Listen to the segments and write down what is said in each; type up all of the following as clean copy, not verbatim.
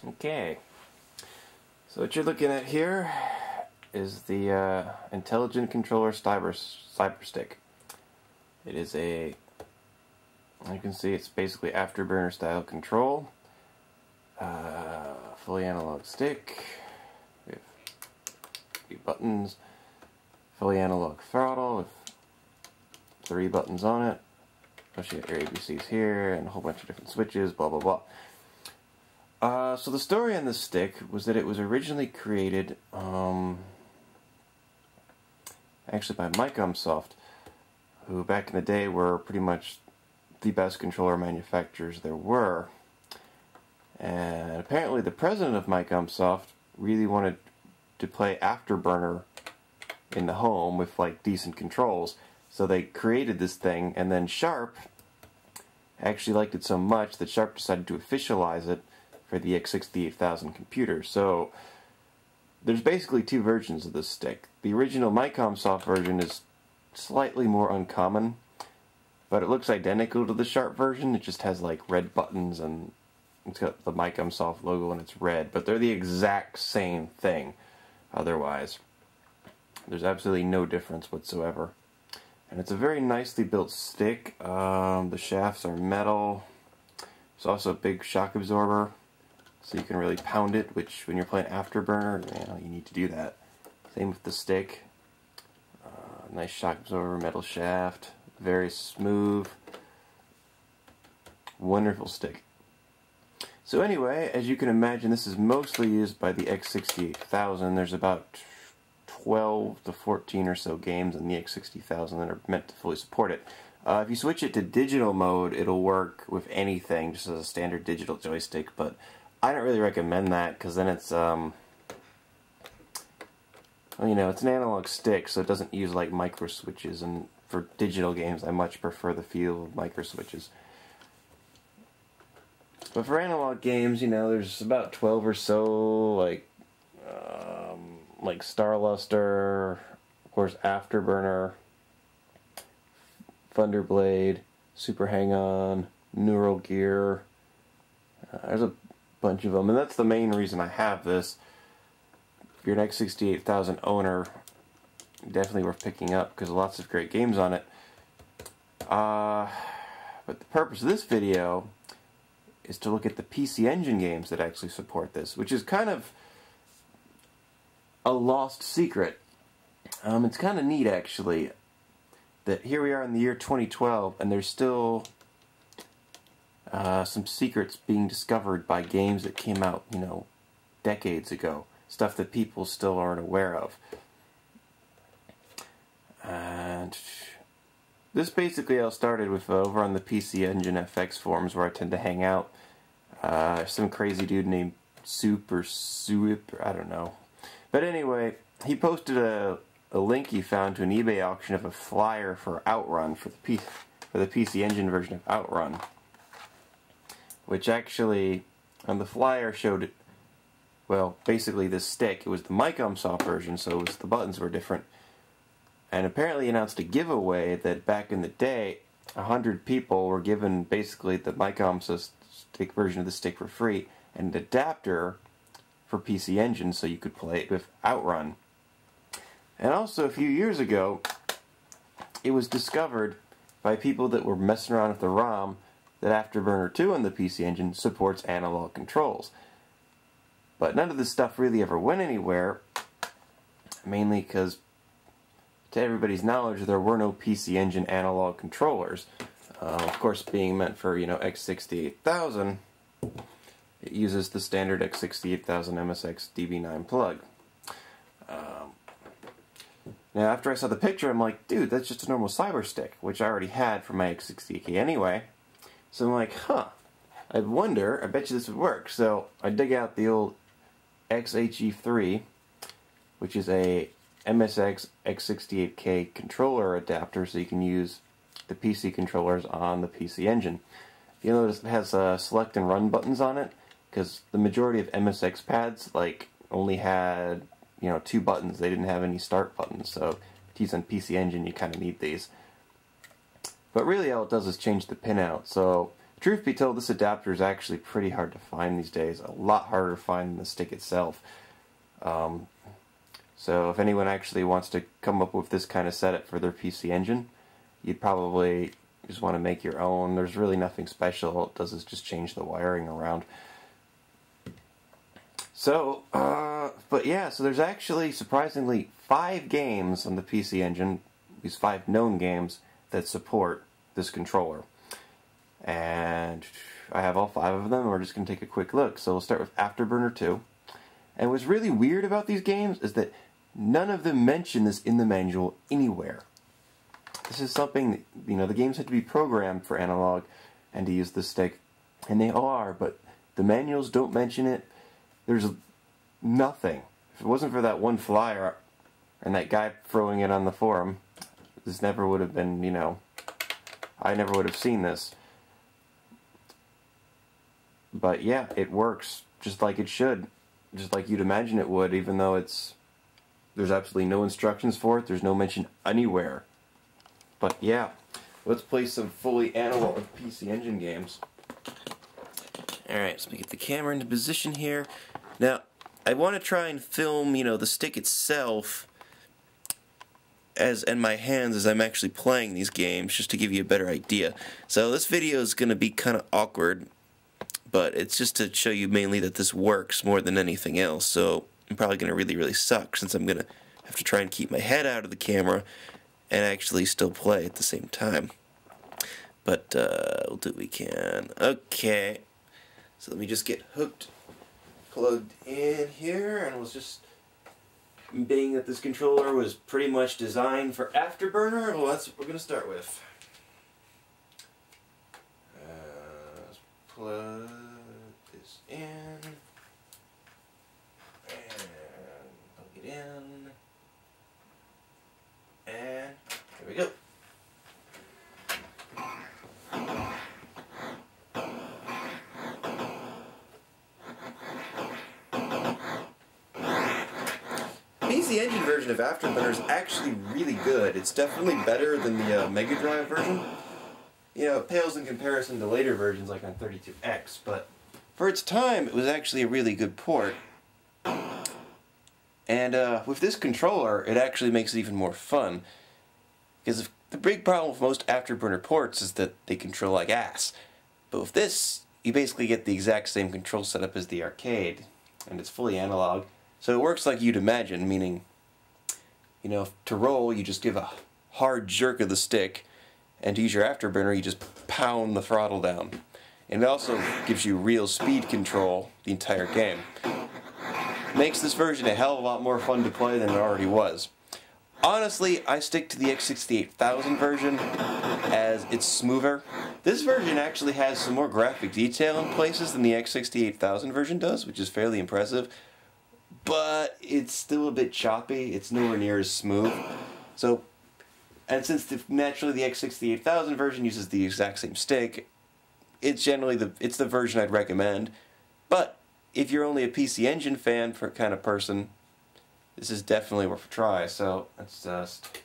Okay, so what you're looking at here is the Intelligent Controller CyberStick. It is you can see it's basically Afterburner style control, fully analog stick, we have 3 buttons, fully analog throttle with 3 buttons on it, plus you got your ABCs here and a whole bunch of different switches, blah blah blah. So the story on this stick was that it was originally created actually by Microsoft, who back in the day were pretty much the best controller manufacturers there were. And apparently the president of Microsoft really wanted to play Afterburner in the home with like decent controls. So they created this thing, and then Sharp actually liked it so much that Sharp decided to officialize it for the X68000 computer. So there's basically 2 versions of this stick. The original Microsoft version is slightly more uncommon, but it looks identical to the Sharp version. It just has like red buttons and it's got the Microsoft logo and it's red, but they're the exact same thing otherwise. There's absolutely no difference whatsoever. And it's a very nicely built stick. The shafts are metal. There's also a big shock absorber, so you can really pound it, which when you're playing Afterburner, you need to do that. Same with the stick. Nice shock absorber, metal shaft, very smooth, wonderful stick. So anyway, as you can imagine, this is mostly used by the X68000. There's about 12 to 14 or so games in the X68000 that are meant to fully support it. If you switch it to digital mode, it'll work with anything, just as a standard digital joystick, but I don't really recommend that, because then it's, well, it's an analog stick, so it doesn't use like micro switches, and for digital games I much prefer the feel of micro switches. But for analog games, there's about 12 or so, like Star Luster, of course Afterburner, Thunderblade, Super Hang-On, Neural Gear. There's a bunch of them, and that's the main reason I have this. If you're an X68000 owner, definitely worth picking up because lots of great games on it. But the purpose of this video is to look at the PCEngine games that actually support this, which is kind of a lost secret. It's kind of neat actually that here we are in the year 2012 and there's still some secrets being discovered by games that came out, decades ago. Stuff that people still aren't aware of. And this basically all started with over on the PCEngine FX forums where I tend to hang out. Some crazy dude named Soup or Suip, I don't know. But anyway, he posted a link he found to an eBay auction of a flyer for Outrun, for the PCEngine version of Outrun. Which actually, on the flyer showed, well, basically this stick. It was the Microsoft version, so the buttons were different. And apparently announced a giveaway that back in the day, 100 people were given basically the Microsoft stick version of the stick for free, and an adapter for PCEngine so you could play it with Outrun. And also a few years ago, it was discovered by people that were messing around with the ROM that Afterburner 2 on the PCEngine supports analog controls. But none of this stuff really ever went anywhere, mainly because, to everybody's knowledge, there were no PCEngine analog controllers. Of course, being meant for, X68000, it uses the standard X68000 MSX DB9 plug. Now, after I saw the picture, I'm like, dude, that's just a normal CyberStick, which I already had for my X680K anyway. So I'm like, I wonder, I bet you this would work. So I dig out the old XHE3, which is a MSX X68K controller adapter, so you can use the PC controllers on the PCEngine. You'll notice it has select and run buttons on it, because the majority of MSX pads only had 2 buttons. They didn't have any start buttons, so to use on PCEngine you kind of need these. But really all it does is change the pinout. So Truth be told, this adapter is actually pretty hard to find these days. A lot harder to find than the stick itself. So if anyone actually wants to come up with this kind of setup for their PCEngine, you'd probably just want to make your own. There's really nothing special. All it does is just change the wiring around. So, but yeah, so there's actually, surprisingly, 5 games on the PCEngine, these 5 known games, that support this controller. And I have all 5 of them, and we're just going to take a quick look. So we'll start with Afterburner 2. And what's really weird about these games is that none of them mention this in the manual anywhere. This is something that, you know, the games had to be programmed for analog and to use the stick, and they are, but the manuals don't mention it. There's nothing. If it wasn't for that one flyer and that guy throwing it on the forum, this never would have been, you know, I never would have seen this. But yeah, it works just like it should. Just like you'd imagine it would, even though there's absolutely no instructions for it. There's no mention anywhere. But yeah, let's play some fully analog PCEngine games. Alright, so let me get the camera into position here. Now, I want to try and film, you know, the stick itself and my hands as I'm actually playing these games, just to give you a better idea. So this video is going to be kind of awkward, but it's just to show you mainly that this works more than anything else. So I'm probably going to really suck, since I'm going to have to try and keep my head out of the camera and actually still play at the same time. But we'll do what we can. Okay, so let me just get hooked, plugged in here, and we'll just, being that this controller was pretty much designed for Afterburner, well, that's what we're going to start with. Let's plug this in, and plug it in, and there we go. PCEngine version of Afterburner is actually really good. It's definitely better than the Mega Drive version. You know, it pales in comparison to later versions like on 32X, but for its time, it was actually a really good port. And with this controller, it actually makes it even more fun. Because the big problem with most Afterburner ports is that they control like ass. But with this, you basically get the exact same control setup as the arcade, and it's fully analog. So it works like you'd imagine, meaning, you know, to roll, you just give a hard jerk of the stick, and to use your Afterburner, you just pound the throttle down. And it also gives you real speed control the entire game. Makes this version a hell of a lot more fun to play than it already was. Honestly, I stick to the X68000 version as it's smoother. This version actually has some more graphic detail in places than the X68000 version does, which is fairly impressive. But it's still a bit choppy. It's nowhere near as smooth. So, and since naturally the X68000 version uses the exact same stick, it's generally the version I'd recommend. But if you're only a PCEngine fan for kind of person, this is definitely worth a try. So let's just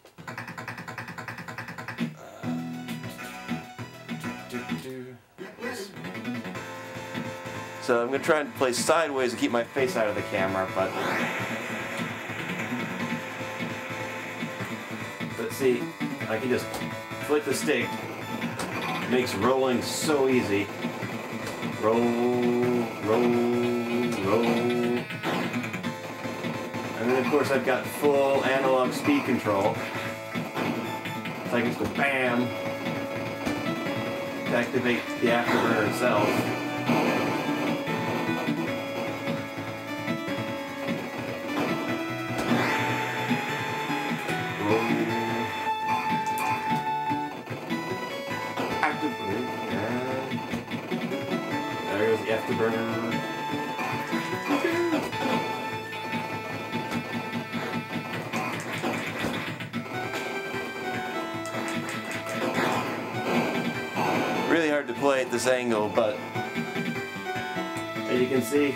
So I'm going to try and play sideways and keep my face out of the camera, but see, I can just flick the stick. It makes rolling so easy. Roll, roll, roll. And then of course I've got full analog speed control. So I can just go BAM to activate the Afterburner itself. There's the Afterburner. Really hard to play at this angle, but as you can see,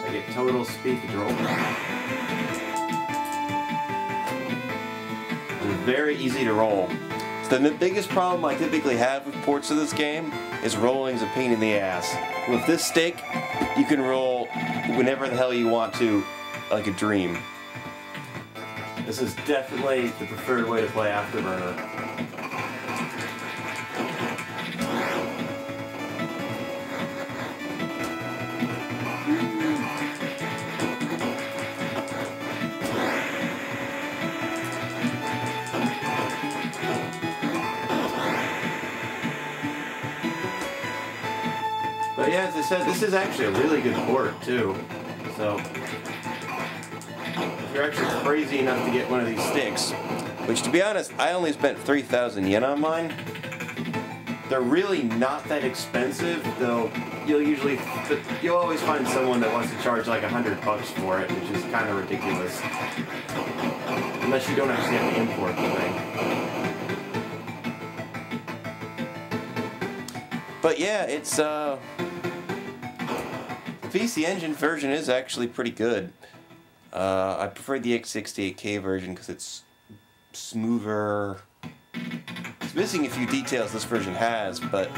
I get total speed control. It's very easy to roll. So the biggest problem I typically have with ports of this game is rolling's a pain in the ass. With this stick, you can roll whenever the hell you want to, like a dream. This is definitely the preferred way to play Afterburner. But yeah, as I said, this is actually a really good port too. So if you're actually crazy enough to get one of these sticks, which to be honest, I only spent 3,000 yen on mine. They're really not that expensive, though. You'll always find someone that wants to charge like $100 for it, which is kind of ridiculous. Unless you don't actually have to import the thing. But yeah, it's the PCEngine version is actually pretty good. I prefer the X68K version because it's smoother. It's missing a few details this version has, but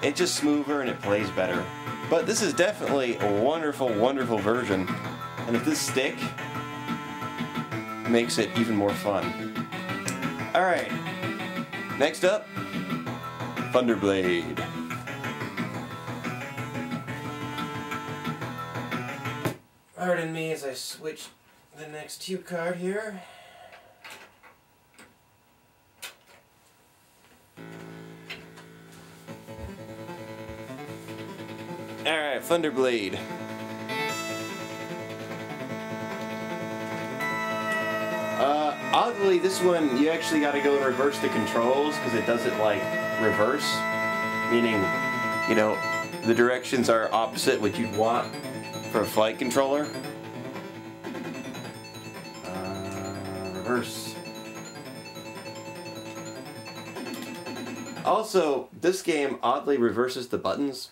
it's just smoother and it plays better. But this is definitely a wonderful, wonderful version. And if this stick makes it even more fun. Alright, next up, Thunderblade. Pardon me as I switch the next cue card here. Alright, Thunderblade. Oddly, this one, you actually gotta go and reverse the controls, because it doesn't, like, reverse. Meaning, you know, the directions are opposite what you'd want for a flight controller. Reverse. Also, this game oddly reverses the buttons.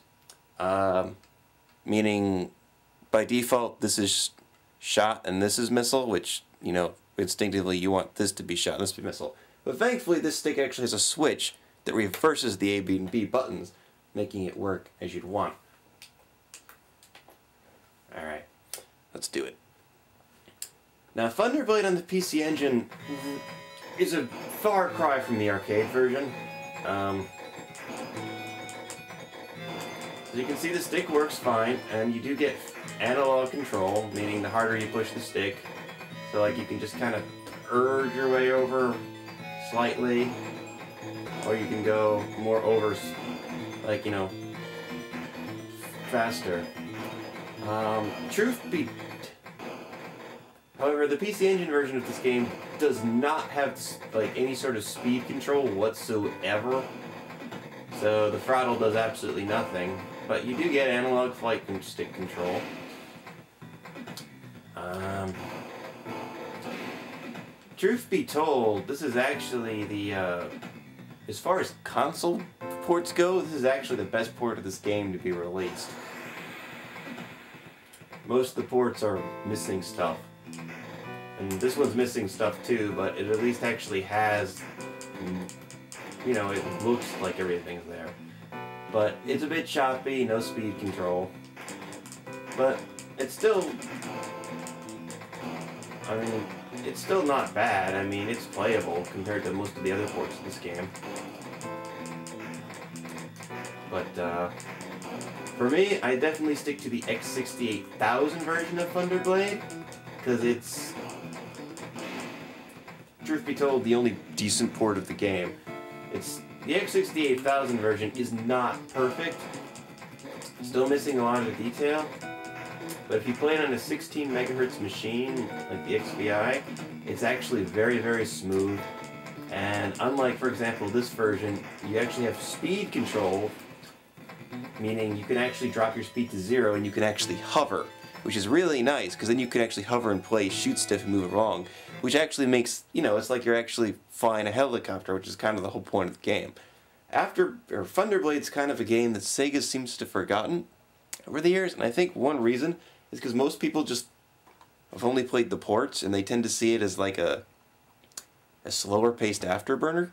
Meaning, by default, this is shot and this is missile, which, you know, instinctively you want this to be shot and this to be missile. But thankfully, this stick actually has a switch that reverses the A, B, and B buttons, making it work as you'd want. Alright, let's do it. Now, Thunderblade on the PCEngine is a far cry from the arcade version. As you can see, the stick works fine, and you do get analog control, meaning the harder you push the stick. So, like, you can just kind of urge your way over slightly, or you can go more over, like, you know, faster. However, the PCEngine version of this game does not have, like, any sort of speed control whatsoever. So the throttle does absolutely nothing, but you do get analog flight and stick control. Truth be told, this is actually the, as far as console ports go, this is actually the best port of this game to be released. Most of the ports are missing stuff. And this one's missing stuff too, but it at least actually has, you know, it looks like everything's there. But it's a bit choppy, no speed control. But it's still, I mean, it's still not bad. I mean, it's playable compared to most of the other ports of this game. But, for me, I definitely stick to the X68000 version of Thunderblade, because it's, truth be told, the only decent port of the game. The X68000 version is not perfect, still missing a lot of the detail, but if you play it on a 16 megahertz machine, like the XVI, it's actually very, very smooth, and unlike, for example, this version, you actually have speed control, meaning you can actually drop your speed to 0 and you can actually hover, which is really nice, because then you can actually hover and play shoot stiff and move along, which actually makes, you know, it's like you're actually flying a helicopter, which is kind of the whole point of the game. Thunderblade's kind of a game that Sega seems to have forgotten over the years, and I think one reason is because most people just have only played the ports, and they tend to see it as like a slower paced Afterburner,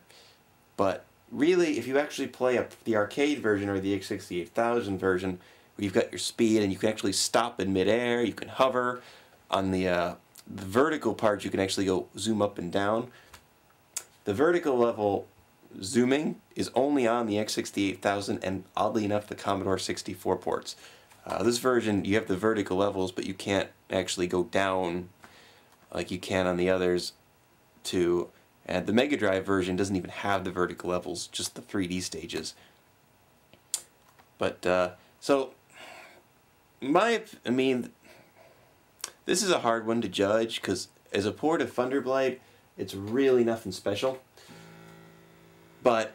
But really, if you actually play the arcade version or the X68000 version, where you've got your speed and you can actually stop in midair, you can hover. On the vertical part, you can actually go zoom up and down. The vertical level zooming is only on the X68000 and, oddly enough, the Commodore 64 ports. This version, you have the vertical levels, but you can't actually go down like you can on the others too. And the Mega Drive version doesn't even have the vertical levels, just the 3D stages. But, so, I mean, this is a hard one to judge, because as a port of Thunder Blight, it's really nothing special. But,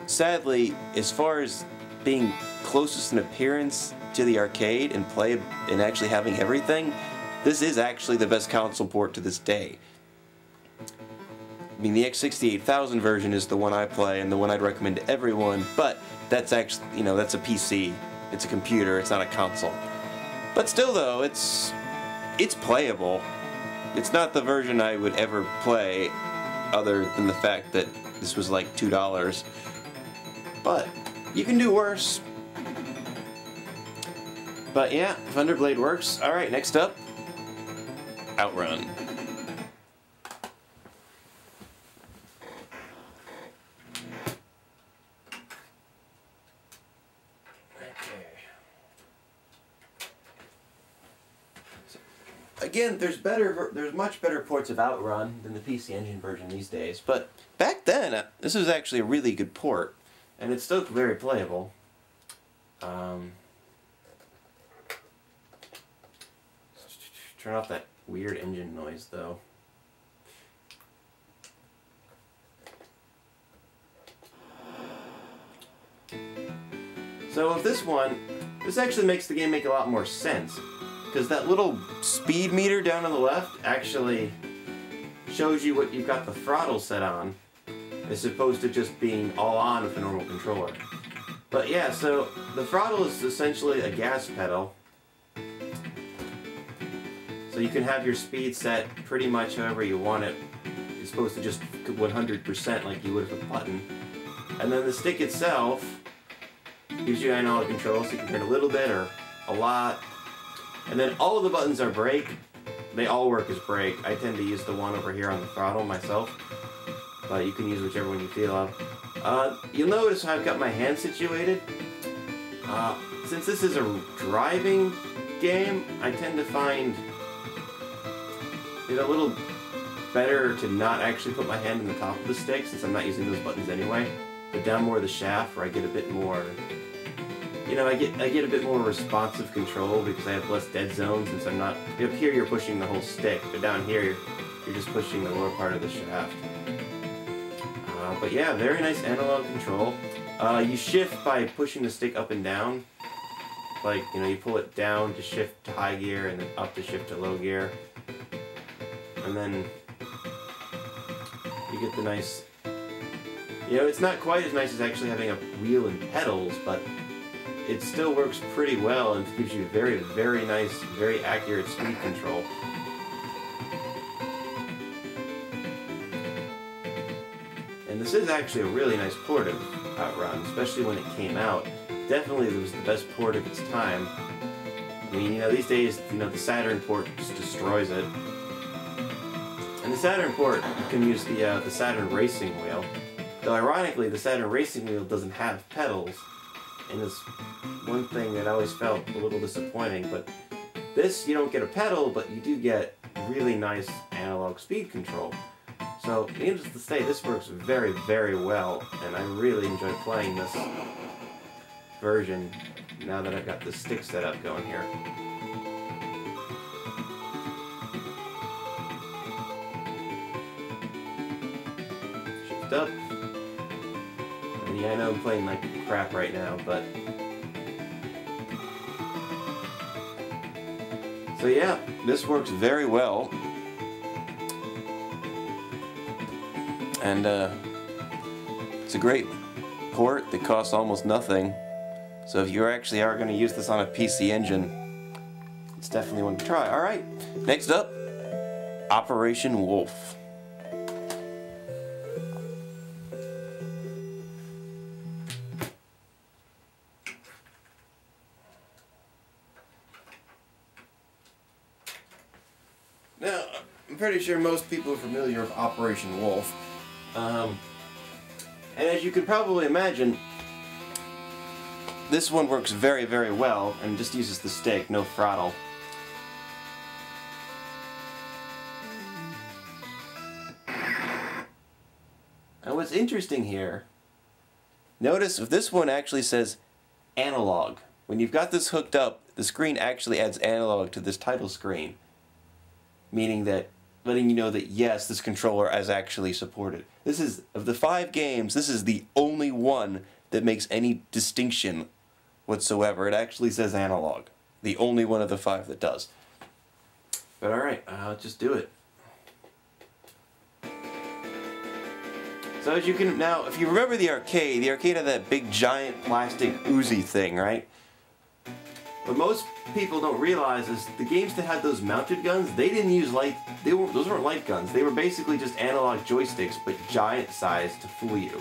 sadly, as far as being closest in appearance to the arcade and play and actually having everything, this is actually the best console port to this day. I mean, the X68000 version is the one I play and the one I'd recommend to everyone, but that's actually, you know, that's a PC. It's a computer, it's not a console. But still though, it's playable. It's not the version I would ever play, other than the fact that this was like $2. But you can do worse. But yeah, Thunderblade works. Alright, next up, Outrun. Again, there's much better ports of Outrun than the PCEngine version these days, but back then, this was actually a really good port, and it's still very playable. Turn off that weird engine noise, though. So with this actually makes the game make a lot more sense. Because that little speed meter down on the left actually shows you what you've got the throttle set on, as opposed to just being all on with a normal controller. But yeah, so the throttle is essentially a gas pedal. So you can have your speed set pretty much however you want it. You're supposed to just 100% like you would with a button. And then the stick itself gives you analog control, so you can turn a little bit or a lot. And then all of the buttons are brake. They all work as brake. I tend to use the one over here on the throttle myself, but you can use whichever one you feel of. You'll notice how I've got my hand situated. Since this is a driving game, I tend to find it a little better to not actually put my hand on the top of the stick, since I'm not using those buttons anyway, but down more of the shaft, where I get a bit more, you know, I get a bit more responsive control because I have less dead zones, since I'm not, up here you're pushing the whole stick, but down here you're just pushing the lower part of the shaft. But yeah, very nice analog control. You shift by pushing the stick up and down. Like, you know, you pull it down to shift to high gear and then up to shift to low gear. And then you get the nice, you know, it's not quite as nice as actually having a wheel and pedals, but it still works pretty well and gives you very, very nice, very accurate speed control. And this is actually a really nice port of Outrun, especially when it came out. Definitely it was the best port of its time. I mean, you know, these days, you know, the Saturn port just destroys it. And the Saturn port, you can use the Saturn Racing Wheel. Though ironically, the Saturn Racing Wheel doesn't have pedals. And it's one thing that I always felt a little disappointing. But this, you don't get a pedal, but you do get really nice analog speed control. So, needless to say, this works very, very well. And I really enjoy playing this version now that I've got the stick set up going here. Shift up. And yeah, I know I'm playing like crap right now, but... So yeah, this works very well. And it's a great port that costs almost nothing. So if you actually are going to use this on a PCEngine, it's definitely one to try. Alright, next up, Operation Wolf. I'm pretty sure most people are familiar with Operation Wolf. And as you can probably imagine, this one works very, very well and just uses the stick, no throttle. And what's interesting here, notice if this one actually says analog. When you've got this hooked up, the screen actually adds analog to this title screen, meaning that letting you know that yes, this controller is actually supported. This is, of the 5 games, this is the only one that makes any distinction whatsoever. It actually says analog. The only one of the 5 that does. But alright, let's just do it. So as you can, now, if you remember the arcade had that big giant plastic Uzi thing, right? What most people don't realize is the games that had those mounted guns, they didn't use light, those weren't light guns. They were basically just analog joysticks, but giant size to fool you.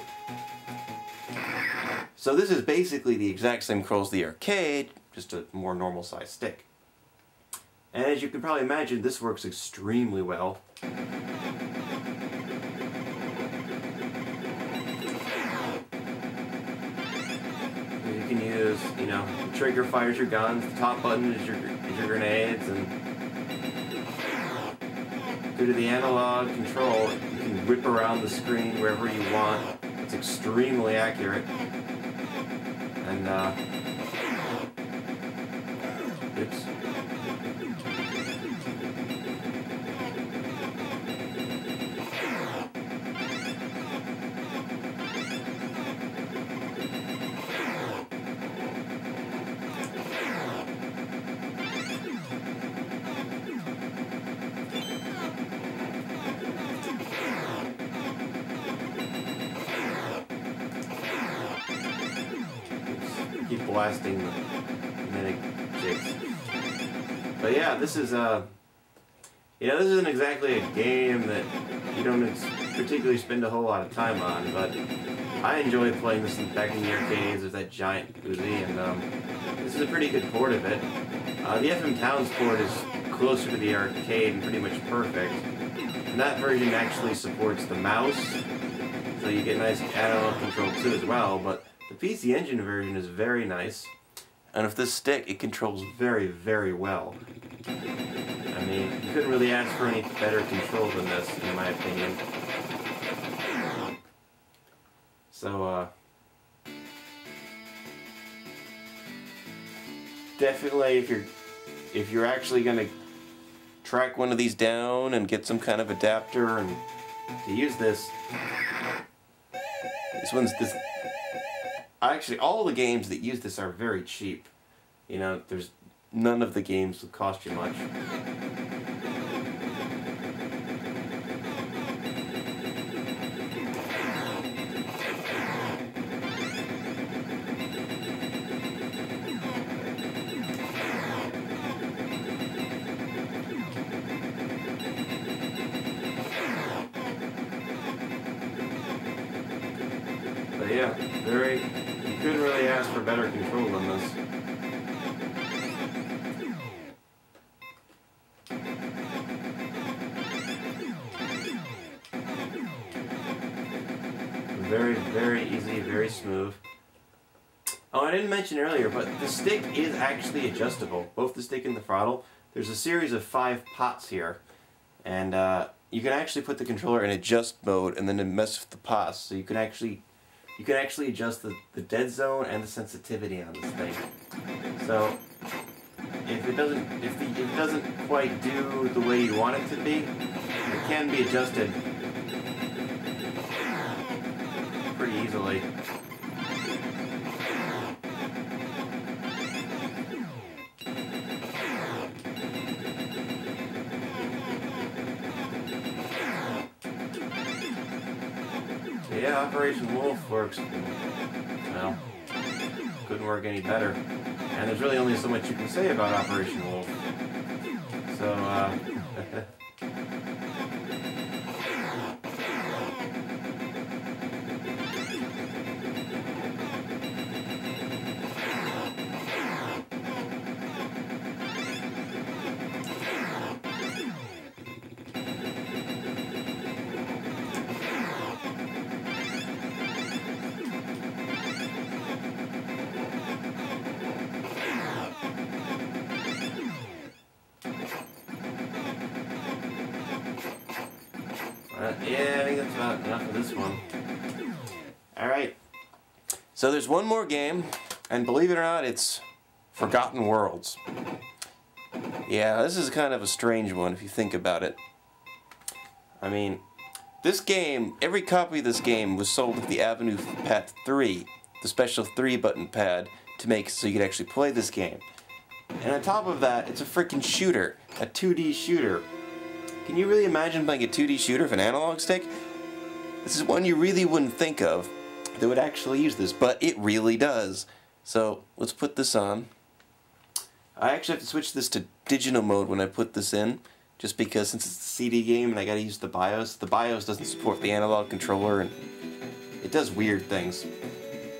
So this is basically the exact same controls as the arcade, just a more normal size stick. And as you can probably imagine, this works extremely well. You can use, you know, the trigger fires your guns, the top button is your grenades, and due to the analog control, you can whip around the screen wherever you want. It's extremely accurate. And, oops. Keep blasting the medic jigs. But yeah, this is you know, this isn't exactly a game that you don't particularly spend a whole lot of time on, but I enjoyed playing this back in the arcades with that giant Uzi, and this is a pretty good port of it. The FM Towns port is closer to the arcade and pretty much perfect. And that version actually supports the mouse, so you get nice analog control too as well, but the PCEngine version is very nice, and with this stick, it controls very, very well. I mean, you couldn't really ask for any better control than this, in my opinion. So, definitely, if you're actually going to track one of these down and get some kind of adapter and to use this, actually, all the games that use this are very cheap. You know, there's none of the games will cost you much. But yeah, you couldn't really ask for better control than this. Very, very easy, very smooth. Oh, I didn't mention earlier, but the stick is actually adjustable. Both the stick and the throttle. There's a series of 5 pots here, and you can actually put the controller in adjust mode and then mess with the pots. So you can actually adjust the dead zone and the sensitivity on this thing. So if it doesn't quite do the way you want it to be, it can be adjusted pretty easily. So yeah, Operation Wolf works, well, couldn't work any better. And there's really only so much you can say about Operation Wolf. So, Yeah, I think that's about enough of this one. Alright. So there's one more game, and believe it or not, it's Forgotten Worlds. Yeah, this is kind of a strange one if you think about it. I mean, this game, every copy of this game was sold with the Avenue Path 3, the special 3-button pad to make so you could actually play this game. And on top of that, it's a freaking shooter, a 2D shooter. Can you really imagine playing a 2D shooter with an analog stick? This is one you really wouldn't think of that would actually use this, but it really does. So let's put this on. I actually have to switch this to digital mode when I put this in, just because since it's a CD game and I gotta use the BIOS doesn't support the analog controller and it does weird things.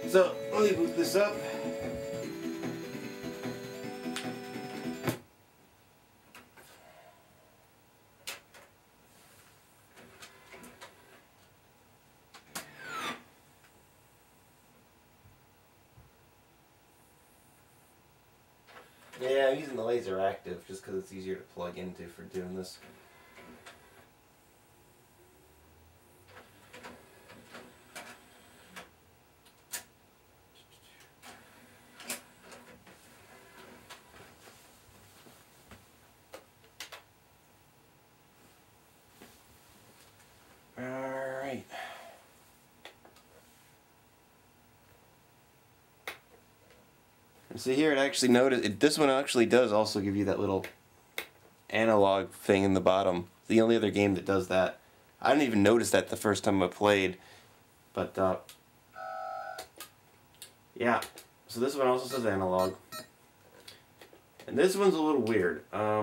So let me boot this up. Yeah, I'm using the laser active just because it's easier to plug into for doing this. Alright. And see here, it actually this one actually does also give you that little analog thing in the bottom. The only other game that does that. I didn't even notice that the first time I played. But, yeah. So this one also says analog. And this one's a little weird. Now,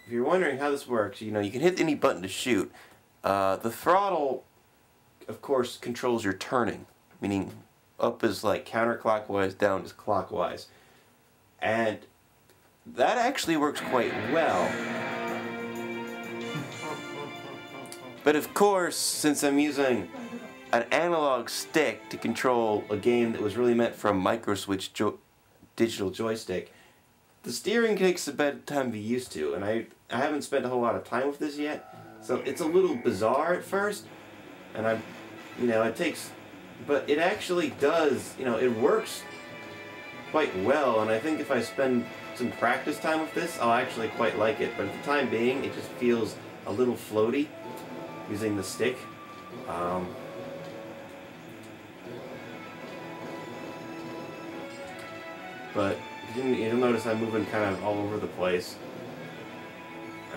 if you're wondering how this works, you know, you can hit any button to shoot. The throttle, of course, controls your turning, meaning up is like counterclockwise, down is clockwise. And that actually works quite well. But of course, since I'm using an analog stick to control a game that was really meant for a micro-switch digital joystick, the steering takes a bit of time to be used to, and I haven't spent a whole lot of time with this yet. So it's a little bizarre at first, and but it actually does, it works quite well, and I think if I spend some practice time with this, I'll actually quite like it. But at the time being, it just feels a little floaty using the stick. But you'll notice I'm moving kind of all over the place.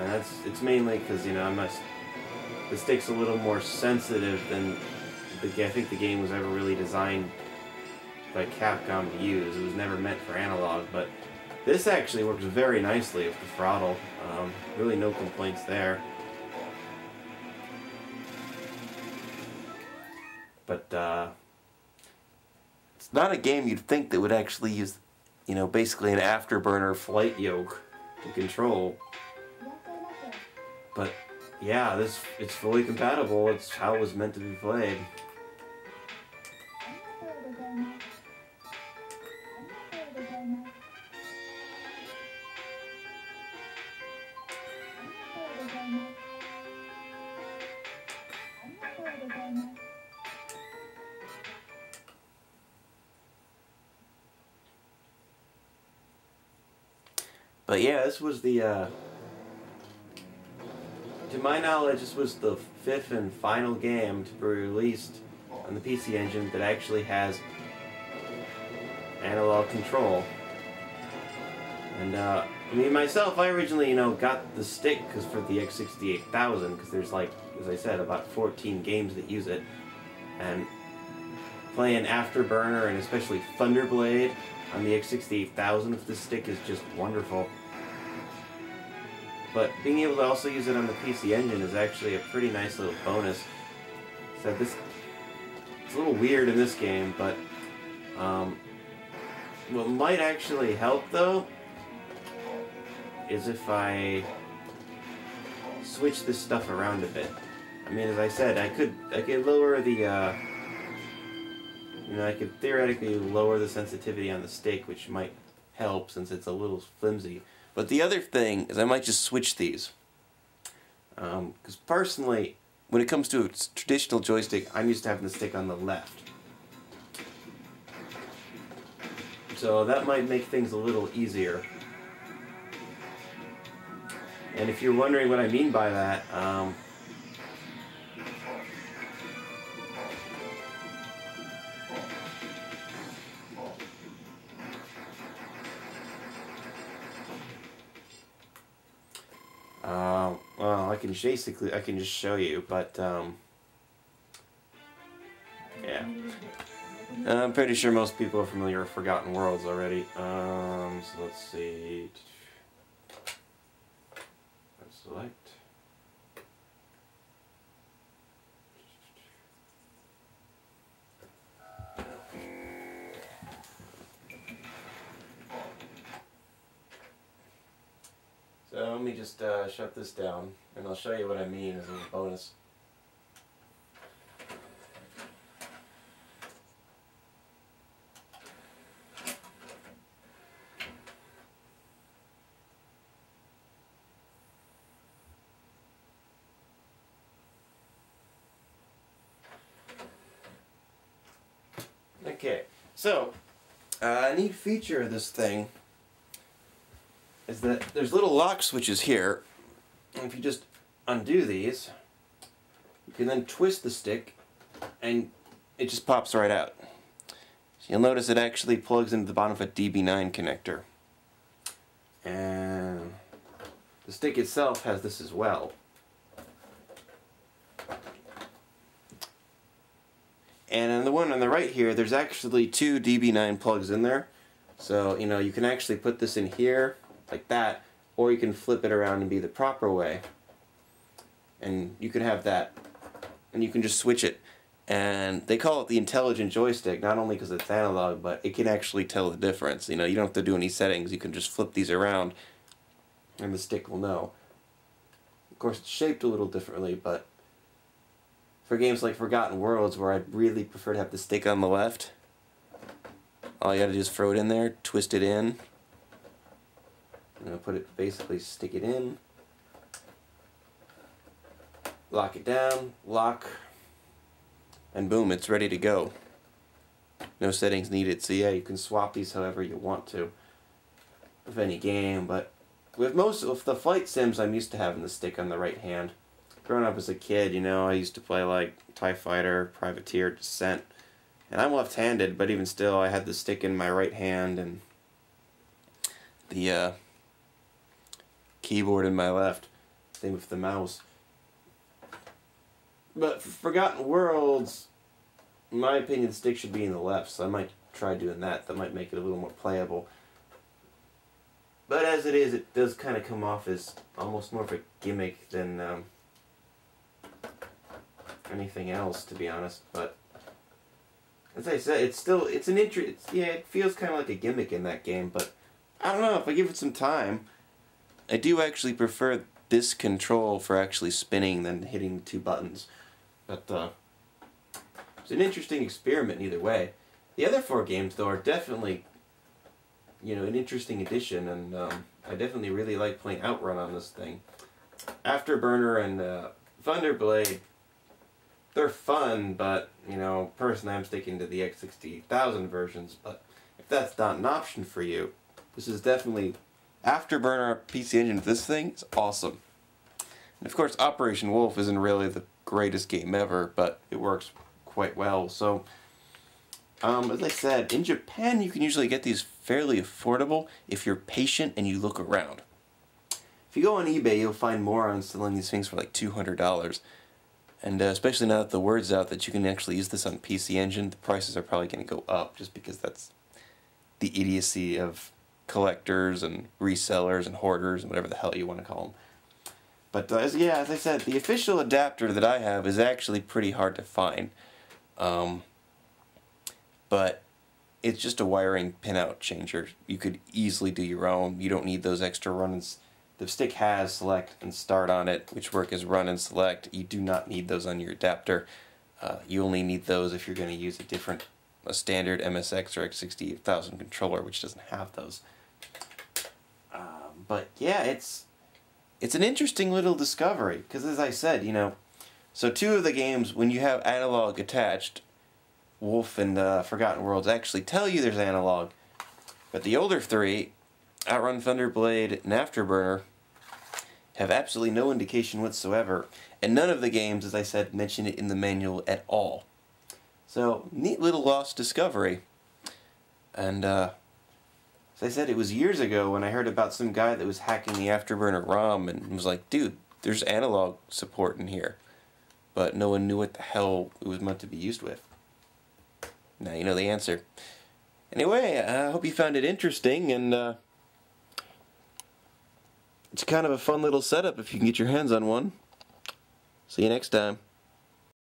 And it's mainly because, the stick's a little more sensitive than I think the game was ever really designed by Capcom to use. It was never meant for analog, but this actually works very nicely with the throttle. Really no complaints there. But it's not a game you'd think that would actually use, basically an Afterburner flight yoke to control. But yeah, it's fully compatible. It's how it was meant to be played. But yeah, this was the to my knowledge, this was the 5th and final game to be released on the PCEngine that actually has analog control. And myself, I originally, got the stick for the X68000, because there's, like, as I said, about 14 games that use it. And playing Afterburner and especially Thunderblade on the X68000 with this stick is just wonderful. But being able to also use it on the PCEngine is actually a pretty nice little bonus. So it's a little weird in this game, but what might actually help though is if I switch this stuff around a bit. As I said, I could lower the I could theoretically lower the sensitivity on the stick, which might help since it's a little flimsy. But the other thing is I might just switch these. Because personally, when it comes to a traditional joystick, I'm used to having the stick on the left. So that might make things a little easier. And if you're wondering what I mean by that, well, I can just show you, but yeah. I'm pretty sure most people are familiar with Forgotten Worlds already. So let's see. Select. So let me just shut this down, and I'll show you what I mean as a little bonus. Okay, so a neat feature of this thing is that there's little lock switches here, and if you just undo these, you can then twist the stick and it just pops right out. So you'll notice it actually plugs into the bottom of a DB9 connector, and the stick itself has this as well. And on the one on the right here, there's actually two DB9 plugs in there. So, you know, you can actually put this in here, like that, or you can flip it around and be the proper way. And you can have that. And you can just switch it. And they call it the intelligent joystick, not only because it's analog, but it can actually tell the difference. You know, you don't have to do any settings. You can just flip these around, and the stick will know. Of course, it's shaped a little differently, but for games like Forgotten Worlds, where I'd really prefer to have the stick on the left, all you gotta do is throw it in there, twist it in, and put it, basically stick it in, lock it down, lock, and boom, it's ready to go. No settings needed. So yeah, you can swap these however you want to with any game, but with most of the flight sims, I'm used to having the stick on the right hand. Growing up as a kid, you know, I used to play like TIE Fighter, Privateer, Descent, and I'm left-handed, but even still, I had the stick in my right hand and the keyboard in my left. Same with the mouse. But for Forgotten Worlds, in my opinion, the stick should be in the left, so I might try doing that. That might make it a little more playable. But as it is, it does kind of come off as almost more of a gimmick than anything else, to be honest. But as I said, it feels kind of like a gimmick in that game. But I don't know, if I give it some time, I do actually prefer this control for actually spinning than hitting two buttons. But it's an interesting experiment either way. The other four games, though, are definitely, you know, an interesting addition, and I definitely really like playing Outrun on this thing. Afterburner and Thunderblade, they're fun, but, you know, personally I'm sticking to the X60000 versions. But if that's not an option for you, this is definitely Afterburner PCEngine. This thing is awesome. And of course, Operation Wolf isn't really the greatest game ever, but it works quite well. So, as I said, in Japan you can usually get these fairly affordable if you're patient and you look around. If you go on eBay, you'll find morons selling these things for like $200. And especially now that the word's out that you can actually use this on PCEngine, the prices are probably going to go up, just because that's the idiocy of collectors and resellers and hoarders and whatever the hell you want to call them. But as I said, the official adapter that I have is actually pretty hard to find. But it's just a wiring pinout changer. You could easily do your own. You don't need those extra run-ins. The stick has select and start on it, which work as run and select. You do not need those on your adapter. You only need those if you're going to use a standard MSX or X68000 controller, which doesn't have those. But yeah, it's an interesting little discovery, because as I said, you know, so 2 of the games, when you have analog attached, Wolf and Forgotten Worlds actually tell you there's analog, but the older 3, Outrun, Thunderblade, and Afterburner, have absolutely no indication whatsoever, and none of the games, as I said, mention it in the manual at all. So, neat little lost discovery. And, as I said, it was years ago when I heard about some guy that was hacking the Afterburner ROM and was like, dude, there's analog support in here. But no one knew what the hell it was meant to be used with. Now you know the answer. Anyway, I hope you found it interesting, and it's kind of a fun little setup if you can get your hands on one. See you next time.